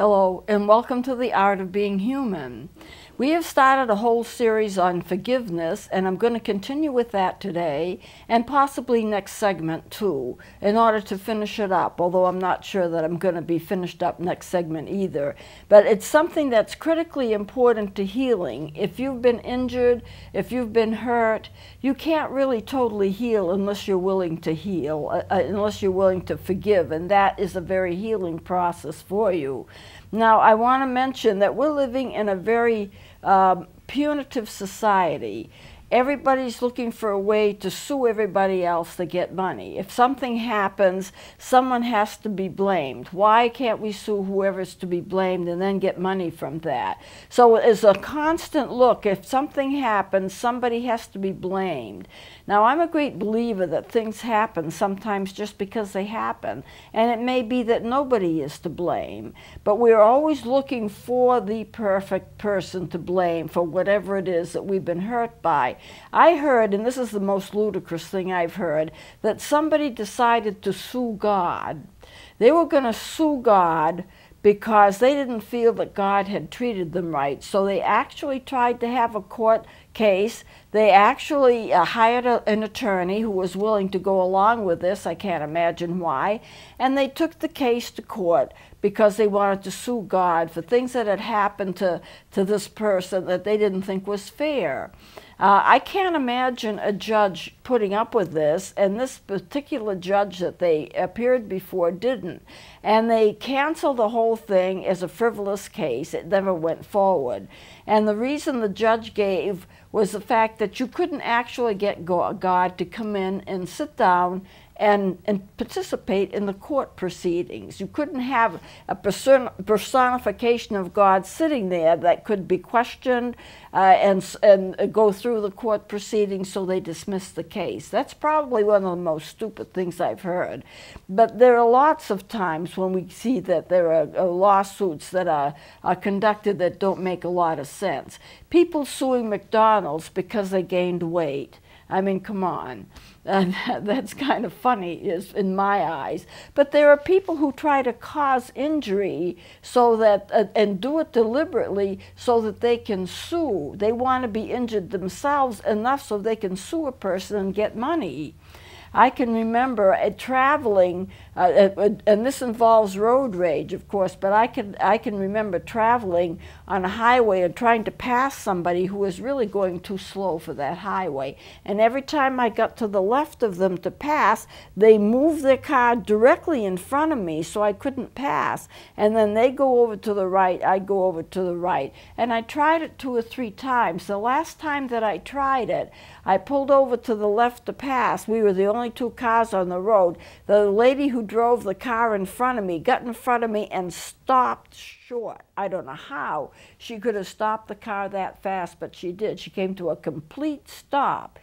Hello, and welcome to The Art of Being Human. We have started a whole series on forgiveness, and I'm going to continue with that today, and possibly next segment too, in order to finish it up, although I'm not sure that I'm going to be finished up next segment either. But it's something that's critically important to healing. If you've been injured, if you've been hurt, you can't really totally heal unless you're willing to heal, unless you're willing to forgive, and that is a very healing process for you. Now, I want to mention that we're living in a very punitive society. Everybody's looking for a way to sue everybody else to get money. If something happens, someone has to be blamed. Why can't we sue whoever's to be blamed and then get money from that? So it's a constant look. If something happens, somebody has to be blamed. Now, I'm a great believer that things happen sometimes just because they happen, and it may be that nobody is to blame, but we're always looking for the perfect person to blame for whatever it is that we've been hurt by. I heard, and this is the most ludicrous thing I've heard, that somebody decided to sue God. They were going to sue God because they didn't feel that God had treated them right. So they actually tried to have a court case. They actually hired an attorney who was willing to go along with this. I can't imagine why. And they took the case to court because they wanted to sue God for things that had happened to this person that they didn't think was fair. I can't imagine a judge putting up with this, and this particular judge that they appeared before didn't. And they canceled the whole thing as a frivolous case. It never went forward. And the reason the judge gave was the fact that you couldn't actually get God to come in and sit down and participate in the court proceedings. You couldn't have a personification of God sitting there that could be questioned and go through the court proceedings, so they dismissed the case. That's probably one of the most stupid things I've heard. But there are lots of times when we see that there are lawsuits that are conducted that don't make a lot of sense. People suing McDonald's because they gained weight. I mean, come on. And that's kind of funny in my eyes. But there are people who try to cause injury so that, and do it deliberately so that they can sue. They want to be injured themselves enough so they can sue a person and get money. I can remember traveling, and this involves road rage, of course, but I can remember traveling on a highway and trying to pass somebody who was really going too slow for that highway. And every time I got to the left of them to pass, they moved their car directly in front of me so I couldn't pass. And then they go over to the right, I go over to the right. And I tried it 2 or 3 times. The last time that I tried it, I pulled over to the left to pass. We were the only 2 cars on the road. The lady who drove the car in front of me got in front of me and stopped short. I don't know how she could have stopped the car that fast, but she did. She came to a complete stop.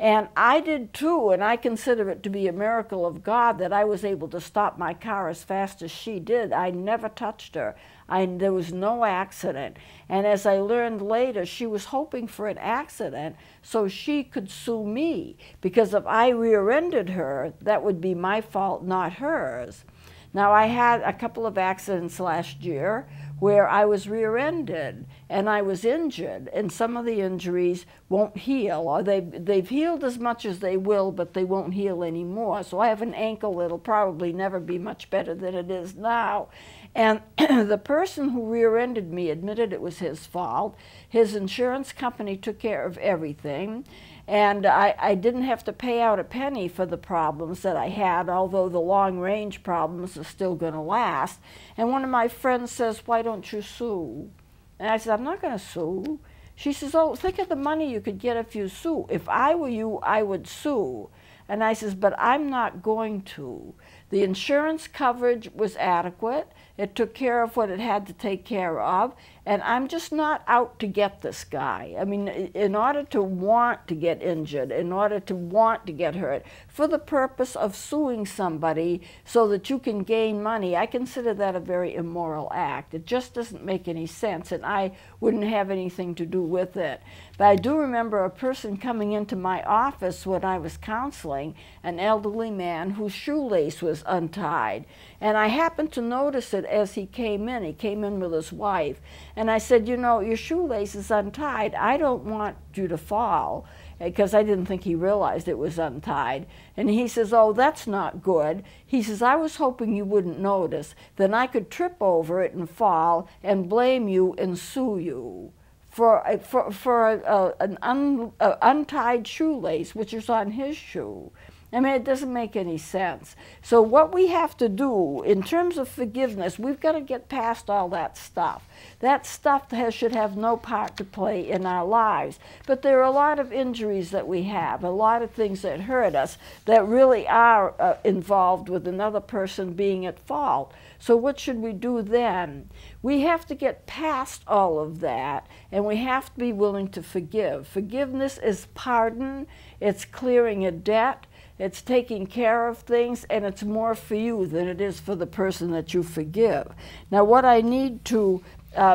And I did too, and I consider it to be a miracle of God that I was able to stop my car as fast as she did. I never touched her. There was no accident. And as I learned later, she was hoping for an accident so she could sue me, because if I rear-ended her, that would be my fault, not hers. Now, I had a couple of accidents last year where I was rear-ended and I was injured, and some of the injuries won't heal, or they've healed as much as they will, but they won't heal anymore. So I have an ankle that'll probably never be much better than it is now. And the person who rear-ended me admitted it was his fault. His insurance company took care of everything, and I didn't have to pay out a penny for the problems that I had, although the long-range problems are still going to last. And one of my friends says, "Why don't you sue?" And I said, "I'm not going to sue." She says, "Oh, think of the money you could get if you sue. If I were you, I would sue." And I says, "But I'm not going to." The insurance coverage was adequate. It took care of what it had to take care of. And I'm just not out to get this guy. I mean, in order to want to get injured, in order to want to get hurt, for the purpose of suing somebody so that you can gain money, I consider that a very immoral act. It just doesn't make any sense, and I wouldn't have anything to do with it. But I do remember a person coming into my office when I was counseling, an elderly man whose shoelace was untied. And I happened to notice it as he came in with his wife. And I said, you know, your shoelace is untied. I don't want you to fall, because I didn't think he realized it was untied. And he says, oh, that's not good. He says, I was hoping you wouldn't notice. Then I could trip over it and fall and blame you and sue you for an untied shoelace, which is on his shoe. I mean, it doesn't make any sense. So what we have to do in terms of forgiveness, we've got to get past all that stuff. That stuff should have no part to play in our lives. But there are a lot of injuries that we have, a lot of things that hurt us that really are involved with another person being at fault. So what should we do then? We have to get past all of that, and we have to be willing to forgive. Forgiveness is pardon, it's clearing a debt, it's taking care of things, and it's more for you than it is for the person that you forgive. Now, what I need to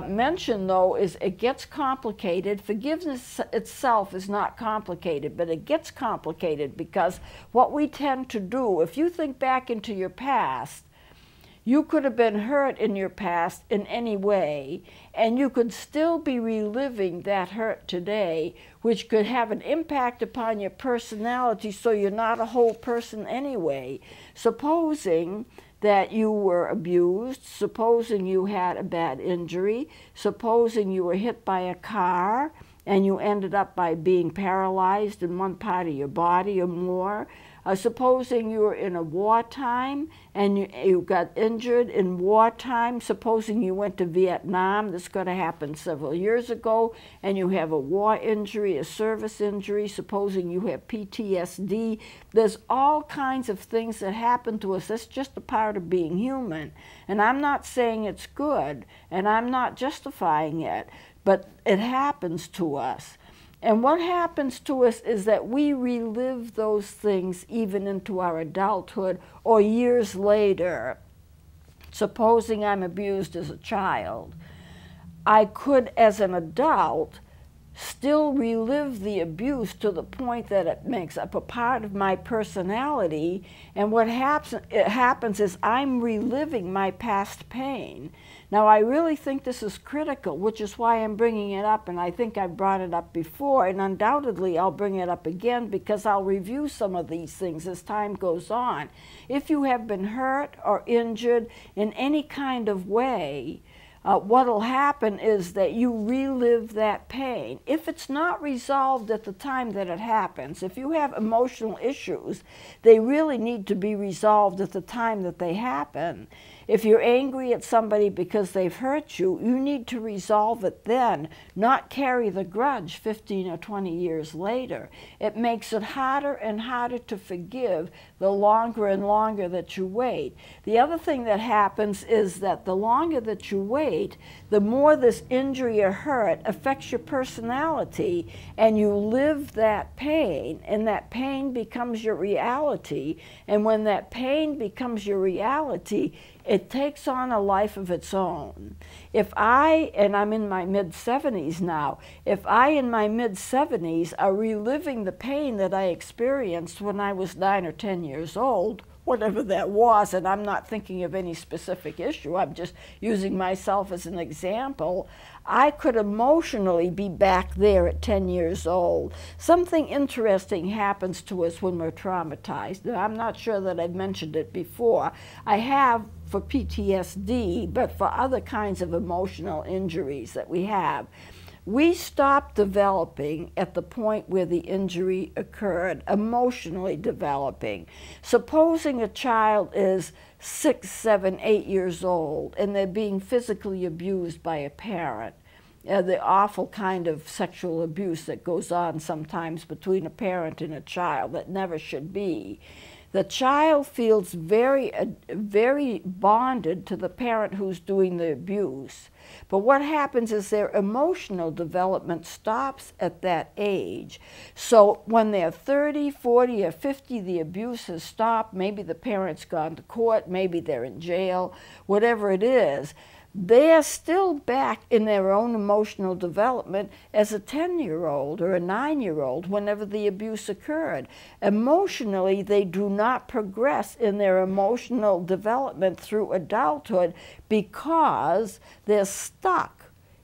mention, though, is it gets complicated. Forgiveness itself is not complicated, but it gets complicated because what we tend to do, if you think back into your past, you could have been hurt in your past in any way, and you could still be reliving that hurt today, which could have an impact upon your personality, so you're not a whole person anyway. Supposing that you were abused, supposing you had a bad injury, supposing you were hit by a car, and you ended up by being paralyzed in one part of your body or more, supposing you were in a wartime and you got injured in wartime, supposing you went to Vietnam, this could have happened several years ago, and you have a war injury, a service injury, supposing you have PTSD. There's all kinds of things that happen to us. That's just a part of being human. And I'm not saying it's good, and I'm not justifying it, but it happens to us. And what happens to us is that we relive those things even into our adulthood or years later. Supposing I'm abused as a child, I could, as an adult, still relive the abuse to the point that it makes up a part of my personality, and what happens is I'm reliving my past pain. Now, I really think this is critical, which is why I'm bringing it up, and I think I've brought it up before, and undoubtedly I'll bring it up again because I'll review some of these things as time goes on. If you have been hurt or injured in any kind of way, what will happen is that you relive that pain. If it's not resolved at the time that it happens, if you have emotional issues, they really need to be resolved at the time that they happen. If you're angry at somebody because they've hurt you, you need to resolve it then, not carry the grudge 15 or 20 years later. It makes it harder and harder to forgive the longer and longer that you wait. The other thing that happens is that the longer that you wait, the more this injury or hurt affects your personality, and you live that pain, and that pain becomes your reality. And when that pain becomes your reality, it takes on a life of its own. If I, and I'm in my mid-70s now, if I in my mid-70s are reliving the pain that I experienced when I was 9 or 10 years old, whatever that was, and I'm not thinking of any specific issue, I'm just using myself as an example, I could emotionally be back there at 10 years old. Something interesting happens to us when we're traumatized. Now, I'm not sure that I've mentioned it before. I have for PTSD, but for other kinds of emotional injuries that we have. We stop developing at the point where the injury occurred, emotionally developing. Supposing a child is 6, 7, 8 years old and they're being physically abused by a parent, the awful kind of sexual abuse that goes on sometimes between a parent and a child that never should be. The child feels very bonded to the parent who's doing the abuse. But what happens is their emotional development stops at that age. So when they're 30, 40, or 50, the abuse has stopped. Maybe the parent's gone to court, maybe they're in jail, whatever it is. they are still back in their own emotional development as a 10-year-old or a 9-year-old whenever the abuse occurred. Emotionally, they do not progress in their emotional development through adulthood because they're stuck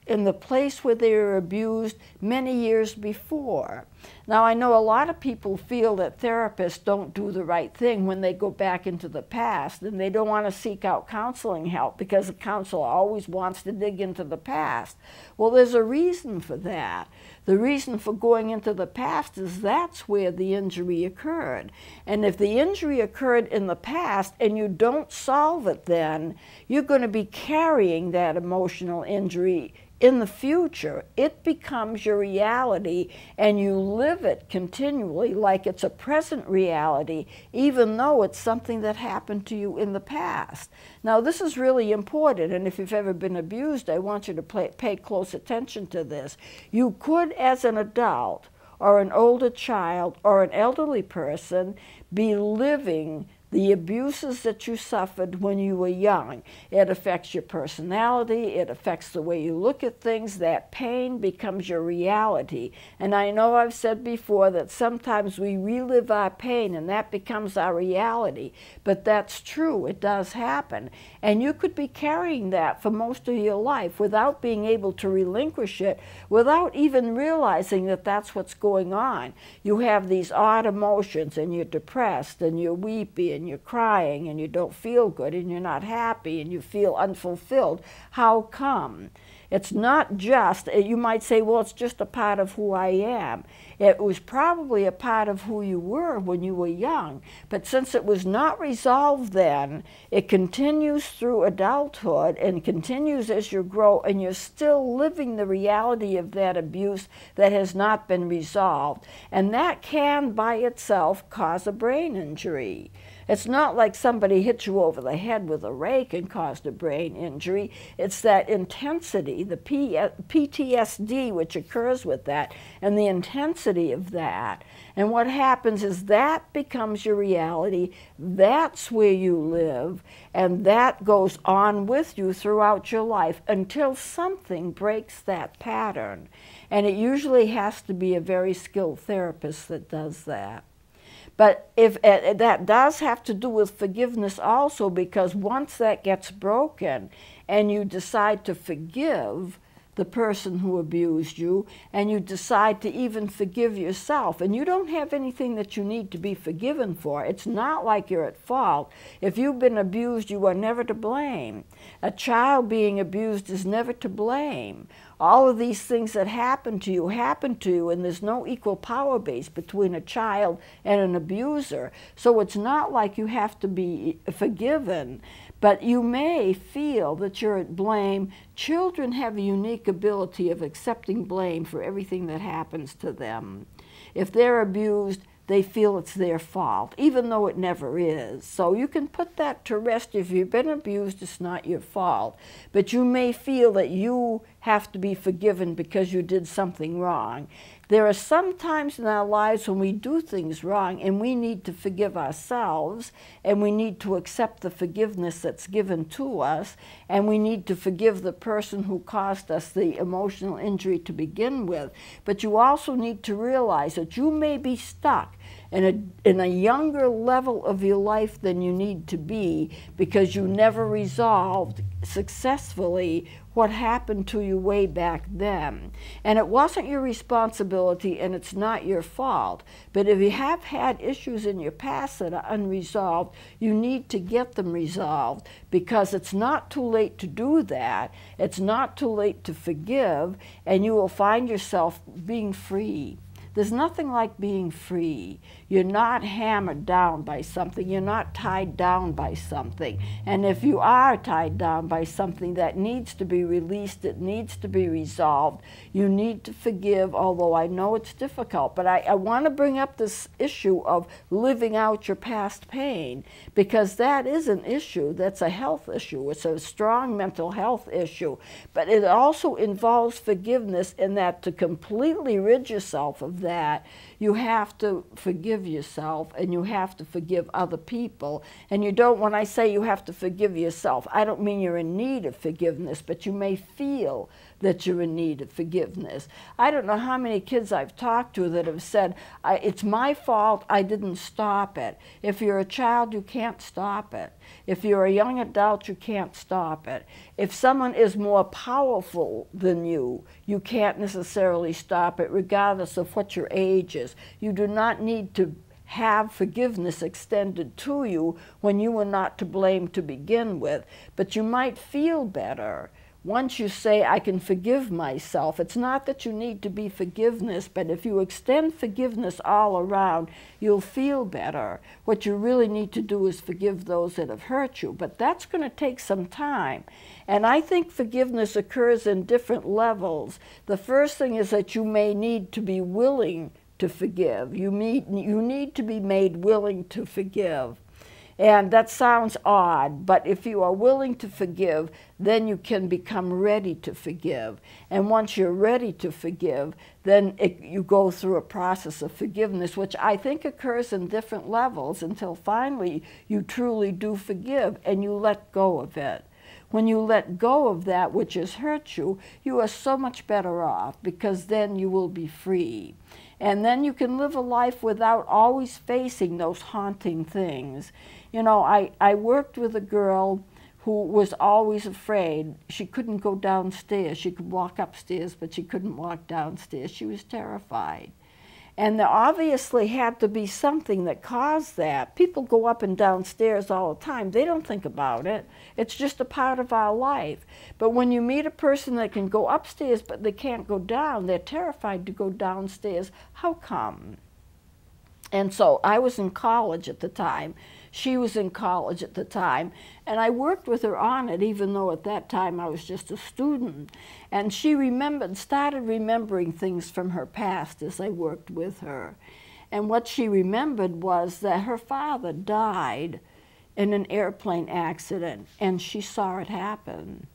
in the place where they were abused many years before. Now, I know a lot of people feel that therapists don't do the right thing when they go back into the past, and they don't want to seek out counseling help because the counselor always wants to dig into the past. Well, there's a reason for that. The reason for going into the past is that's where the injury occurred. And if the injury occurred in the past and you don't solve it then, you're going to be carrying that emotional injury in the future. It becomes your reality, and you live it continually like it's a present reality, even though it's something that happened to you in the past. Now, this is really important, and if you've ever been abused, I want you to pay close attention to this. You could, as an adult, or an older child, or an elderly person, be living the abuses that you suffered when you were young. It affects your personality, it affects the way you look at things. That pain becomes your reality. And I know I've said before that sometimes we relive our pain and that becomes our reality. But that's true, it does happen. And you could be carrying that for most of your life without being able to relinquish it, without even realizing that that's what's going on. You have these odd emotions, and you're depressed, and you're weepy, and you're crying, and you don't feel good, and you're not happy, and you feel unfulfilled. How come? It's not just, you might say, well, it's just a part of who I am. It was probably a part of who you were when you were young, but since it was not resolved then, it continues through adulthood and continues as you grow, and you're still living the reality of that abuse that has not been resolved. And that can by itself cause a brain injury. It's not like somebody hit you over the head with a rake and caused a brain injury. It's that intensity, the PTSD, which occurs with that, and the intensity of that. And what happens is that becomes your reality. That's where you live, and that goes on with you throughout your life until something breaks that pattern. And it usually has to be a very skilled therapist that does that. But if that does have to do with forgiveness also, because once that gets broken and you decide to forgive the person who abused you, and you decide to even forgive yourself, and you don't have anything that you need to be forgiven for. It's not like you're at fault. If you've been abused, you are never to blame. A child being abused is never to blame. All of these things that happen to you, and there's no equal power base between a child and an abuser. So it's not like you have to be forgiven, but you may feel that you're at blame. Children have a unique ability of accepting blame for everything that happens to them. If they're abused, they feel it's their fault, even though it never is. So you can put that to rest. If you've been abused, it's not your fault. But you may feel that you have to be forgiven because you did something wrong. There are some times in our lives when we do things wrong and we need to forgive ourselves, and we need to accept the forgiveness that's given to us, and we need to forgive the person who caused us the emotional injury to begin with. But you also need to realize that you may be stuck in a younger level of your life than you need to be because you never resolved successfully what happened to you way back then. And it wasn't your responsibility, and it's not your fault. But if you have had issues in your past that are unresolved, you need to get them resolved, because it's not too late to do that. It's not too late to forgive, and you will find yourself being free. There's nothing like being free. You're not hammered down by something. You're not tied down by something. And if you are tied down by something that needs to be released, it needs to be resolved, you need to forgive, although I know it's difficult. But I want to bring up this issue of living out your past pain, because that is an issue. That's a health issue. It's a strong mental health issue. But it also involves forgiveness, in that to completely rid yourself of of that, you have to forgive yourself and you have to forgive other people. And you don't, when I say you have to forgive yourself, I don't mean you're in need of forgiveness, but you may feel that you're in need of forgiveness. I don't know how many kids I've talked to that have said, it's my fault, I didn't stop it. If you're a child, you can't stop it. If you're a young adult, you can't stop it. If someone is more powerful than you, you can't necessarily stop it, regardless of what your age is. You do not need to have forgiveness extended to you when you were not to blame to begin with, but you might feel better once you say, I can forgive myself. It's not that you need to be forgiveness, but if you extend forgiveness all around, you'll feel better. What you really need to do is forgive those that have hurt you, but that's going to take some time. And I think forgiveness occurs in different levels. The first thing is that you may need to be willing to forgive. You need to be made willing to forgive. And that sounds odd, but if you are willing to forgive, then you can become ready to forgive. And once you're ready to forgive, then you go through a process of forgiveness, which I think occurs in different levels until finally you truly do forgive and you let go of it. When you let go of that which has hurt you, you are so much better off, because then you will be free. And then you can live a life without always facing those haunting things. You know, I worked with a girl who was always afraid. She couldn't go downstairs. She could walk upstairs, but she couldn't walk downstairs. She was terrified. And there obviously had to be something that caused that. People go up and downstairs all the time. They don't think about it. It's just a part of our life. But when you meet a person that can go upstairs but they can't go down, they're terrified to go downstairs. How come? And so I was in college at the time. She was in college at the time, and I worked with her on it, even though at that time I was just a student. And she started remembering things from her past as I worked with her. And what she remembered was that her father died in an airplane accident, and she saw it happen.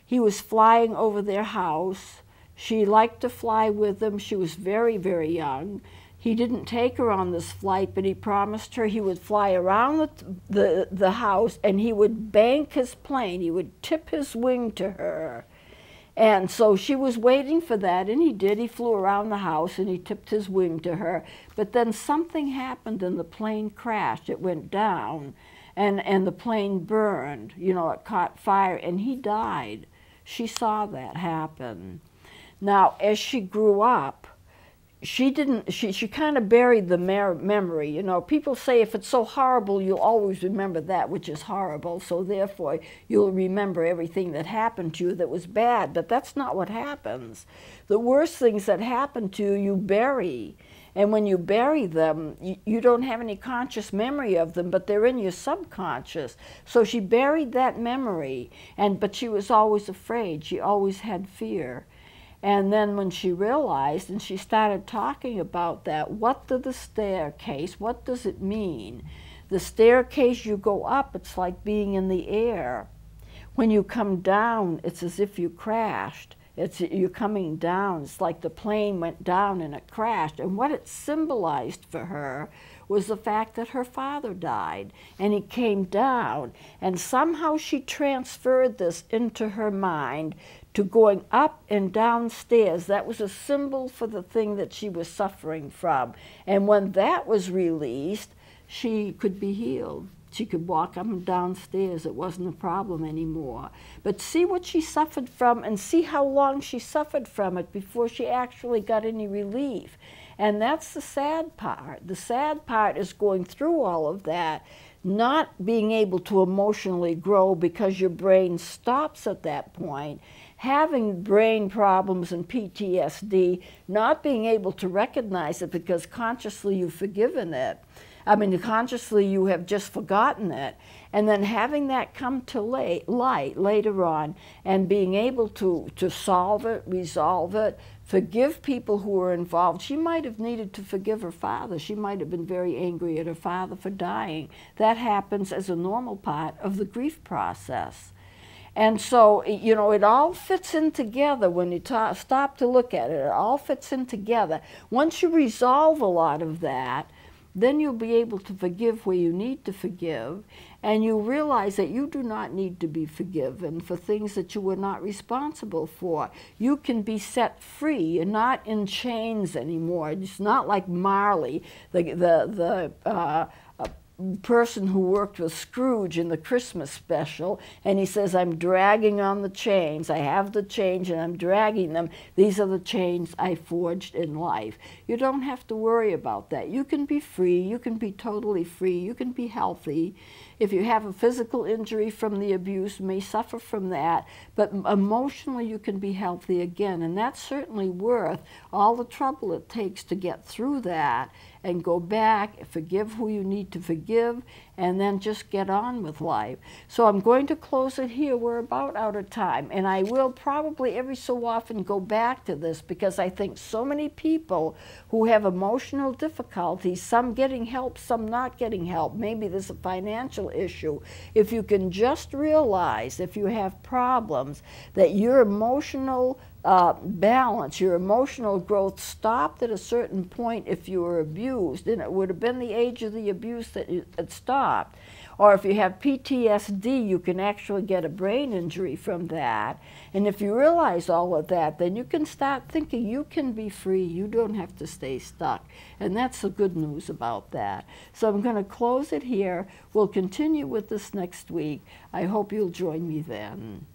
He was flying over their house. She liked to fly with him. She was very, very young. He didn't take her on this flight, but he promised her he would fly around the house and he would bank his plane. He would tip his wing to her. And so she was waiting for that, and he did. He flew around the house and he tipped his wing to her. But then something happened and the plane crashed. It went down and the plane burned. You know, it caught fire and he died. She saw that happen. Now, as she grew up, she kind of buried the memory. You know, people say if it's so horrible, you'll always remember that which is horrible, so therefore you'll remember everything that happened to you that was bad. But that's not what happens. The worst things that happen to you, you bury. And when you bury them, you don't have any conscious memory of them, but they're in your subconscious. So she buried that memory, but she was always afraid. She always had fear. And then when she realized, and she started talking about that, what did the staircase, what does it mean? The staircase, you go up, it's like being in the air. When you come down, it's as if you crashed. You're coming down. It's like the plane went down and it crashed. And what it symbolized for her was the fact that her father died and he came down. And somehow she transferred this into her mind to going up and downstairs. That was a symbol for the thing that she was suffering from. And when that was released, she could be healed. She could walk up and downstairs. It wasn't a problem anymore. But see what she suffered from and see how long she suffered from it before she actually got any relief. And that's the sad part. The sad part is going through all of that, not being able to emotionally grow because your brain stops at that point, having brain problems and PTSD, not being able to recognize it because consciously you've forgiven it. I mean, consciously you have just forgotten it, and then having that come to light later on and being able to solve it, resolve it, forgive people who were involved. She might have needed to forgive her father. She might have been very angry at her father for dying. That happens as a normal part of the grief process. And so, you know, it all fits in together when you stop to look at it. It all fits in together. Once you resolve a lot of that, then you'll be able to forgive where you need to forgive, and you realize that you do not need to be forgiven for things that you were not responsible for. You can be set free. You're not in chains anymore. It's not like Marley, the person who worked with Scrooge in the Christmas special, and he says, I'm dragging on the chains. I have the chains and I'm dragging them. These are the chains I forged in life. You don't have to worry about that. You can be free. You can be totally free. You can be healthy. If you have a physical injury from the abuse, you may suffer from that, but emotionally you can be healthy again, and that's certainly worth all the trouble it takes to get through that and go back, forgive who you need to forgive, and then just get on with life. So I'm going to close it here. We're about out of time, and I will probably every so often go back to this because I think so many people who have emotional difficulties, some getting help, some not getting help, maybe there's a financial issue. If you can just realize, if you have problems, that your emotional balance, your emotional growth stopped at a certain point if you were abused, and it would have been the age of the abuse that it stopped. Or if you have PTSD, you can actually get a brain injury from that. And if you realize all of that, then you can start thinking you can be free. You don't have to stay stuck. And that's the good news about that. So I'm going to close it here. We'll continue with this next week. I hope you'll join me then.